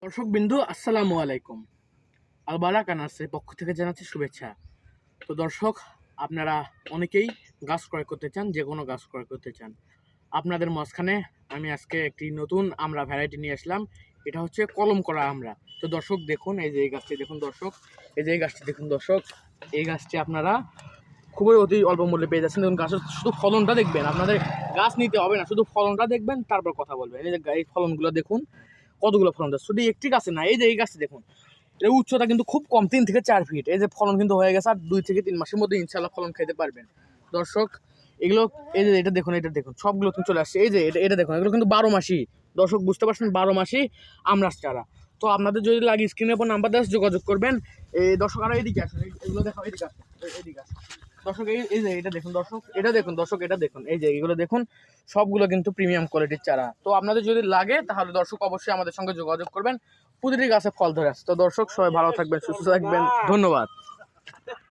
দর্শক বিন্দু আসসালামু আলাইকুম। আলবারা কানার্সের পক্ষ থেকে জানাচ্ছি শুভেচ্ছা। তো দর্শক, আপনারা অনেকেই গাছ ক্রয় করতে চান, যে কোনো গাছ ক্রয় করতে চান। আপনাদের মাঝখানে আমি আজকে একটি নতুন আমরা ভ্যারাইটি নিয়ে আসলাম। এটা হচ্ছে কলম করা আমরা। তো দর্শক দেখুন, এই যে এই গাছটি দেখুন দর্শক, এই যে এই গাছটি দেখুন দর্শক, এই গাছটি আপনারা খুবই অতি অল্প মূল্যে পেয়ে যাচ্ছেন। দেখুন গাছের শুধু ফলনটা দেখবেন, আপনাদের গাছ নিতে হবে না, শুধু ফলনটা দেখবেন, তারপর কথা বলবেন। এই যে এই ফলনগুলো দেখুন, কতগুলো ফলন দেয়, শুধু একটি গাছে না। এই যে এই গাছটি দেখুন, এর উচ্চতা কিন্তু খুব কম, 3 থেকে 4 ফিট। এই যে ফলন কিন্তু হয়ে গেছে, আর 2 থেকে 3 মাসের মধ্যে ইনশাল্লাহ ফলন খেতে পারবেন দর্শক। এগুলো এই যে এটা দেখুন, এটা দেখুন, সবগুলো কিন্তু চলে আসছে। এই যে এটা দেখুন, এগুলো কিন্তু 12 মাসি দর্শক, বুঝতে পারছেন, 12 মাসি আমরাস চারা। তো আপনাদের যদি লাগে স্ক্রিনের উপর নাম্বার দেওয়া যোগাযোগ করবেন। এই দর্শক, আরো এদিকে আসুন, এগুলো দেখো, এদিকে আসুন, এদিকে আসুন দর্শক। এই যে এটা দেখুন দর্শক, এটা দেখুন দর্শক, এটা দেখুন, এই যে এগুলো দেখুন, সবগুলো কিন্তু প্রিমিয়াম কোয়ালিটির চারা। তো আপনাদের যদি লাগে তাহলে দর্শক অবশ্যই আমাদের সঙ্গে যোগাযোগ করবেন। প্রতিটি গাছে ফল ধরে আসছে। তো দর্শক, সবাই ভালো থাকবেন, সুস্থ থাকবেন, ধন্যবাদ।